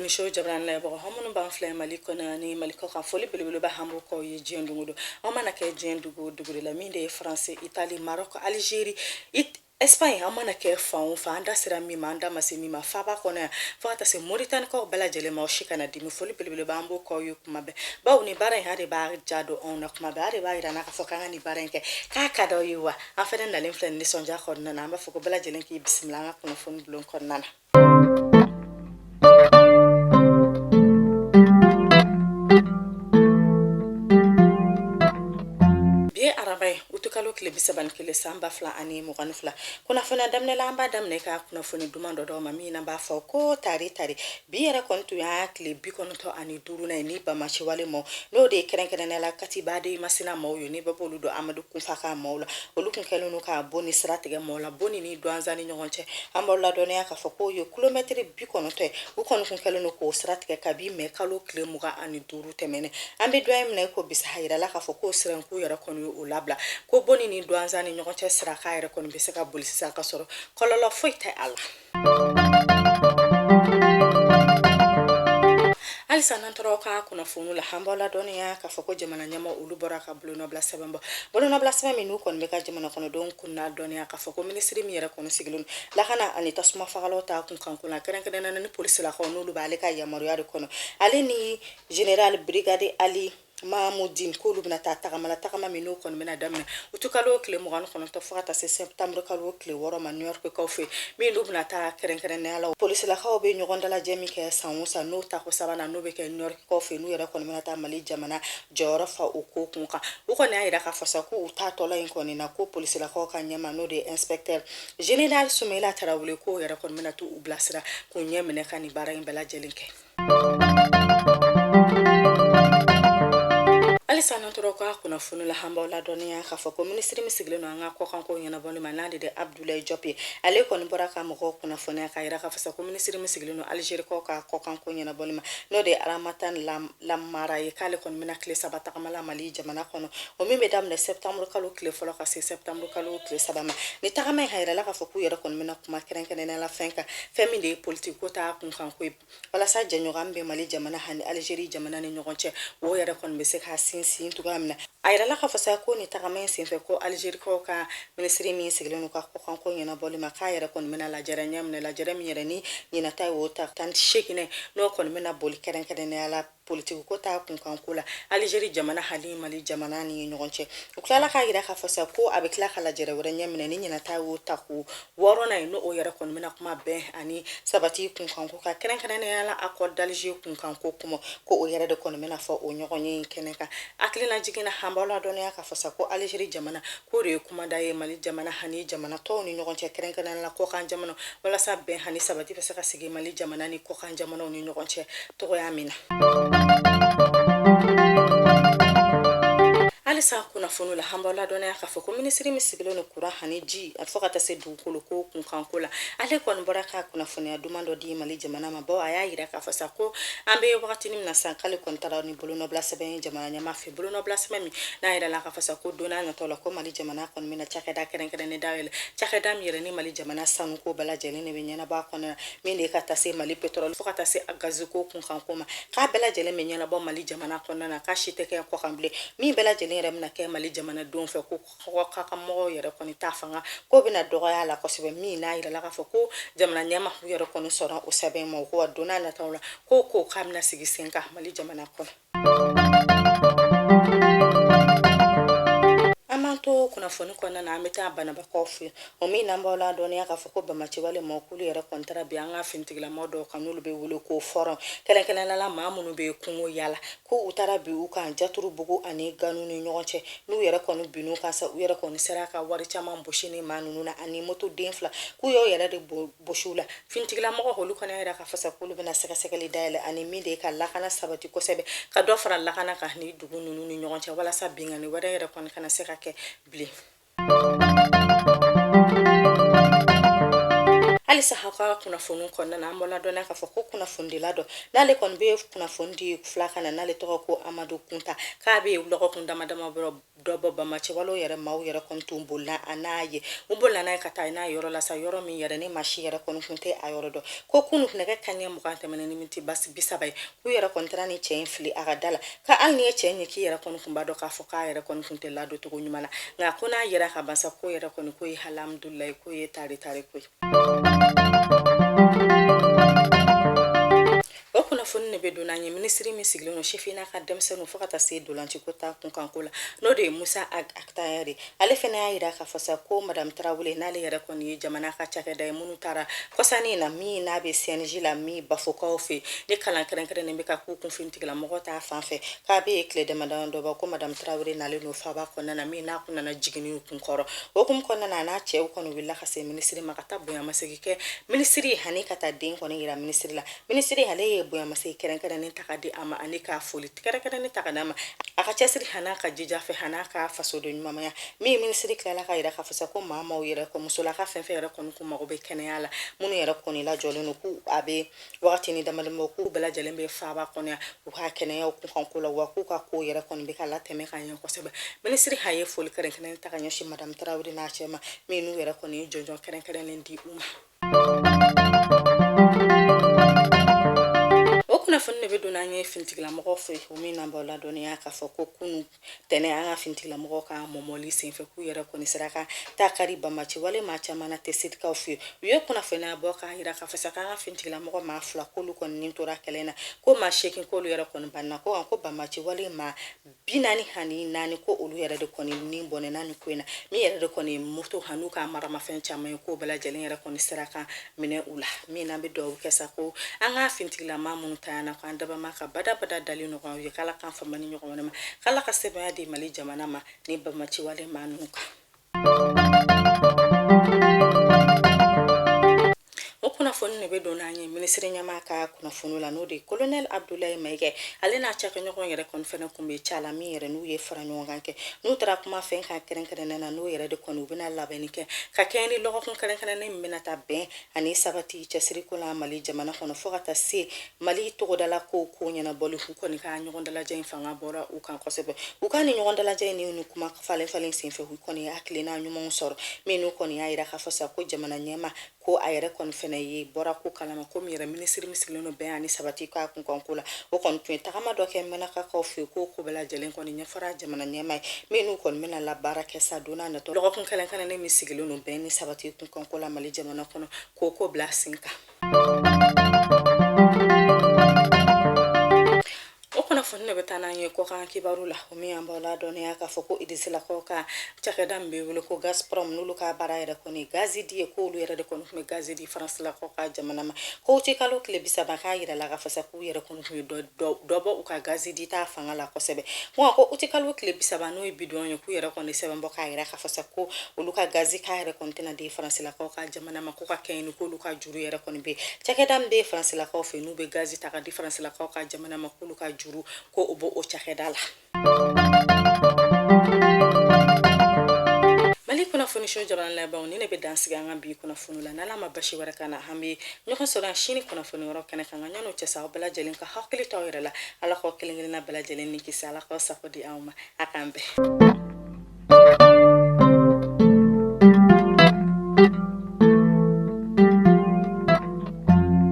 Koni show jabran la bo homun ban fly maliko na ni maliko ka foli belebele ba hambo ko ye jendugo o mana ke jendugo dugo la minde France Italie Maroc Algérie Espagne amana ke fa anda sira mi manda masimi ma fa ba kona fa ta se Mauritanie ko bela jele ma shikana dimi foli belebele ba hambo ko yu kuma be ba uni bare hade ba jado on na kuma be hade ba ira na ka foka ni bare ke ka ka do yuwa afeden na l'influence ni sonja ko na na ba foko bela jele ki bismillah ko fon bulon ko nana utukalo kile bisaban kile samba fla ani muganu fla kuna fana damne lamba damne ka kuna funi dumando do mami na ba fa ko tari biere kontu ya kile bikonoto ani duru na ni ba machi wale mo no de keren la kati bade masina mo yo ni ba bolu do amadu kun faka mawla olu kun kelo no ka boni strategie mo la boni ni do anzani nyonche ambola do ne ka fa ko yo kilometre bikonoto u kon kun kelo no ko strategie ka bi me kalo kile muga ani duru temene ambe do emne ko bisa hayra la ka fa ko siran ku yara kon yo ulabla ko boni ni do anzani nyonche sira ka yara kon bisa ka bolisi sa ka soro kololo foita Allah alisa nantoro ka kuna funu la hambola donia ka foko jamana nyama ulubora ka bluno bla sebembo bluno bla sebemi nu kon beka jamana kono don kunna donia ka foko ministry mi yera kono sigilun la kana ani tasuma fagalo ta kun kan kuna keren na ni police la kono lu bale ka yamaru yar kono ale ni general brigade ali Mamoudine kolu bina takama mino kon mena damne utukalo kle mugan kono to fata se septembre kalo kle woro ma New York ko fe mi lu bina ta keren na la police la xaw be nyogonda la jemi ke sanwusa no ta ko sabana no be ke New York ko fe nu yera kon mena ta mali jamana jora fa uko kunka uko ne ayira ka fasa ko uta to la ko ni na ko police la ko kan nyama no de inspecteur général Soumela Tarawele ko yera kon mena tu ublasira ko nyemene kan ibara imbela jelinke alisa nantoro ka kuna funu la hamba la donia ka fa ko ministry misigile no anga ko kanko nyana bonu manande de Abdoulaye Diopé ale ko ni boraka mo ko kuna funu ka ira ka fa ko ministry misigile no Algérie ko ka ko kanko nyana bonu no de aramatan lam mara e kale kon mina kle sabata kamala mali jamana kono o mi medam ne septembre kalo kle folo ka se septembre kalo kle sabama ni takama hayra la ka fa ku yera kon mina kuma keren na la fenka feminde politique ko ta kun kanko wala sa janyo gambe mali jamana hani Algérie jamana ni nyogonche wo yera kon be se ka sin tugamna ayra la khafasa ko ni tagamen sin fe ko Algérie ko ka ministry mi siglenu ka ko kan ko nyana boli makayra kon mena la jaranyam ne la jarami yerani ni na tay wota tan shekine no kon mena boli keren ne ala politique ko ta kun kan kula Algérie jamana hali mali jamana ni nyogonche ukala ka ira khafasa ko avec la khala jere waranyam ne ni na tay wota ko worona no o yara kon mena kuma be ani sabati kun kan ko ka keren ne ala accord d'Alger kun kan ko kuma ko o yara de kon mena fo o nyogoni keneka aklina jigina hambala donia ka fasa ko Algérie jamana ko re kuma da ye mali jamana hani jamana to ni nyogon che keren la ko kan jamana wala sa ben hani sabati fasa ka sigi mali jamana ni ko kan jamana ni nyogon che to ya mina alisa kuna funu la hambala donia ka fa ko ministry misigilo no kura hani ji afokata se du ko kun kan kola ale kon boraka kuna funu ya dumando di mali jamana ma bo aya ira ka fasa ko ambe wakati ni mnasa kale kon tara ni buluno blase ben jamana nyama fi buluno blase memi na ira la ka fasa ko dona na tola ko mali jamana kon mina chakeda keren ne dawel chakeda mi ni mali jamana sanu ko bala jeli ne benyana ba kon mi ne ka tase mali petrol fokata se agazuko kun kan koma ka bala jeli menyana bo mali jamana kon na ka shite ke ko kamble mi bala jeli rem na ke mali jamana don fe ko ka mo yere kon ta fanga ko bina dogo ya la ko sebe mi na ira la ka foko jamana nyama yere kon sora o sebe mo ko dona na tawla ko kamna sigi senka mali jamana kon amanto kuna foni kona na ameta bana ba kofi o mi namba la donia ka foko ba machi wale mo kulu yere kontra bi anga fintigla modo kanulu be wulu ko foro kelen la mamunu be kungo yala ko utara bi u kan jaturu bugu ani ganu ni nyoche nu yere konu binu ka sa u yere konu seraka wari chama mboshini manunu na ani moto denfla ku yo yere de boshula fintigla mo ko lu kana yere ka fasa kulu bina sekali dale ani mi de ka la kana sabati ko sebe ka do fara la kana ka ni dugu nunu ni nyoche wala sa bingani wara yere konu kana seka bli halisa haka kunnafoni kɔnɔna na an bɔla dɔn k'a fɔ ko kunnafondila dɔ n'ale kɔni bɛ kunnafoni fila kana n'ale tɔgɔ ko Amadu Kunta k'a bɛ lɔgɔkun dama dama dɔ bɔ Bamacɛwalew yɛrɛ maaw yɛrɛ kɔni tun bolila a n'a ye u bolila n'a ye ka taa n'a ye yɔrɔ la sa yɔrɔ min yɛrɛ ni maa si yɛrɛ kɔni tun tɛ a yɔrɔ dɔn ko kunu nɛgɛ kanɲɛ 20 tɛmɛnen ni miniti 30 ye k'u yɛrɛ kɔni taara ni cɛ in fili a ka da la ka hali ni ye cɛ in ye k'i yɛrɛ kɔni tun b'a dɔn k'a fɔ k'a yɛrɛ kɔni tun tɛ ladon cogo ɲuman na nka ko n'a yɛrɛ ka bansa ko yɛrɛ kɔni ko ye alhamdulilayi ko ye tare ko ye o kunnafoni ne bɛ don n'an ye minisiri min sigilen don sifin n'a ka denmisɛnninw fo ka taa se dolanci ko ta kunkanko la n'o de ye Musa Aktayari ye ale fana y'a jira k'a fɔ sa ko madame Tarawele n'ale yɛrɛ kɔni ye jamana ka cakɛda ye minnu taara kɔsani in na min n'a bɛ CNJ la min Bafokaw fɛ ni kalan kɛrɛnkɛrɛnnen bɛ ka k'u kunfintigilamɔgɔ t'a fan fɛ k'a bɛ ye tile damadama dɔ bɔ ko madame Tarawele n'ale n'o faaba kɔnɔna na min n'a kun nana jiginni kun kɔrɔ o kun kɔnɔna na a n'a cɛw kɔni wulila ka se minisiri ma ka taa bonyamasegin kɛ minisiri hani ka taa den kɔni yira minisiri la minisiri ale ye bonyamasegin kɛrɛnkɛrɛnnen ta ka di a ma ani k'a foli kɛrɛnkɛrɛnnen ta ka d'a ma a ka cɛsiri han'a ka jija fɛ han'a ka fasoden ɲumanya min minisiri tilala ka yira k'a fɔ sa ko maa maaw yɛrɛ kɔ musolaka fɛn fɛn yɛrɛ kɔni kun mago bɛ kɛnɛya la minnu yɛrɛ kɔni lajɔlen don k'u a bɛ wagati ni damadama k'u bɛɛ lajɛlen bɛ faaba kɔnɔ u ka kɛnɛyaw kunkanko la wa k'u ka ko yɛrɛ kɔni bɛ ka latɛmɛ ka ɲɛ kosɛbɛ minisiri ha ye foli kɛrɛnkɛrɛnnen ta ka ɲɛsin madame Tarawele n'a cɛ ma min n'u yɛrɛ kɔni ye jɔnjɔn kɛrɛnkɛrɛnnen di u ma kunnafoni ne bɛ don n'an ye finitigilamɔgɔw fɛ o min n'an b'aw ladɔnniya k'a fɔ ko kunu tɛnɛ an ka finitigilamɔgɔw ka mɔmɔli senfɛ k'u yɛrɛ kɔni sera ka taa kari Bamacɛwale maa caman na tɛ setikaw fɛ u ye kunnafoniya bɔ k'a jira k'a fɔ sa k'an ka finitigilamɔgɔ maa 2 k'olu kɔni ni tora kɛlɛ na ko maa 8 k'olu yɛrɛ kɔni banna ko Bamacɛwale maa 44 ko olu yɛrɛ de kɔni ni bɔnɛna ni ko in na min yɛrɛ de kɔni moto han'u ka maramafɛn caman ye k'o bɛɛ lajɛlen yɛrɛ kɔni sera ka minɛ u la min n'an bɛ dugawu kɛ sa ko an ka finitigilamaa minnu ta na k'an dabama ka badabada dali ɲɔgɔn ye k'ala k'an fama ni ɲɔgɔn wɛrɛ ma k'ala ka sɛbɛnya di Mali jamana ma ni Bamacɛwale maa ninnu kan o kunnafoni ne bɛ don n'an ye minisiri ɲɛmaa ka kunnafoni la n'o de ye colonel Abdulaye Mayiga ale n'a cakɛɲɔgɔn yɛrɛ kɔni fɛnɛ kun bɛ ca la min yɛrɛ n'u ye fara ɲɔgɔn kan kɛ n'u taara kuma fɛn ka kɛrɛnkɛrɛnnen na n'o yɛrɛ de kɔni u bɛna labɛnni kɛ ka kɛɲɛ ni lɔgɔkun kɛrɛnkɛrɛnnen min bɛna taa bɛn ani sabati cɛsiriko la Mali jamana kɔnɔ fo ka taa se Mali tɔgɔdala ko ɲɛnabɔli u kɔni ka ɲɔgɔn dalajɛ in fanga bɔra u kan kosɛbɛ u ka ni ɲɔgɔn dalajɛ in ni kuma falen senfɛ u kɔni ye hakilina ɲumanw sɔrɔ min n'u kɔni y'a jira k'a fɔ sa ko jamana ɲɛma ko a yɛrɛ kɔni fɛnɛ ye bɔra ko kalama ko min yɛrɛ minisiri min sigilen don bɛn ani sabati k'a kunkanko la o kɔni tun ye tagama dɔ kɛ Mɛnakakaw fɛ yen ko bɛɛ lajɛlen kɔni ɲɛfɔra jamana ɲɛma ye min n'u kɔni bɛna labaara kɛ sa don n'a natɔ lɔgɔkun kɛrɛnkɛrɛnnen min sigilen don bɛn ni sabati kunkanko la Mali jamana kɔnɔ ko bila sen kan o kunnafoni ne bɛ taa n'an ye kɔkan kibaru la o min an b'aw ladɔnniya k'a fɔ ko Idisalakaw ka cakɛda min bɛ wele ko Gazprom n'olu ka baara yɛrɛ kɔni gazi di ye k'olu yɛrɛ de kɔni tun bɛ gazi di Faransilakaw ka jamana ma ko ci kalo tile 30 k'a yira la k'a fɔ sa k'u yɛrɛ kɔni tun ye dɔ bɔ u ka gazi di ta fanga la kosɛbɛ ko u ci kalo tile 30 n'o ye bidon ye k'u yɛrɛ kɔni sɛbɛn bɔ k'a yira k'a fɔ sa ko olu ka gazi k'a yɛrɛ kɔni tɛna di Faransilakaw ka jamana ma ko ka kɛɲɛ ni k'olu ka juru yɛrɛ kɔni bɛ cakɛda min bɛ Faransilakaw fɛ n'u bɛ gazi ta ka di Faransilakaw ka jamana ma k'olu ka juru ko o bɔ o cakɛda la Mali kunnafoni show jamana labanw ni ne bɛ dansigi an ka bi kunnafoni la n'ala ma basi wɛrɛ kana an bɛ ɲɔgɔn sɔrɔ an sini kunnafoni yɔrɔ kɛnɛ kan ɲan'o cɛ sa aw bɛɛ lajɛlen ka hakili to aw yɛrɛ la ala k'aw kelen kelenna bɛɛ lajɛlen ni kisi ala k'aw sago di anw ma a k'an bɛn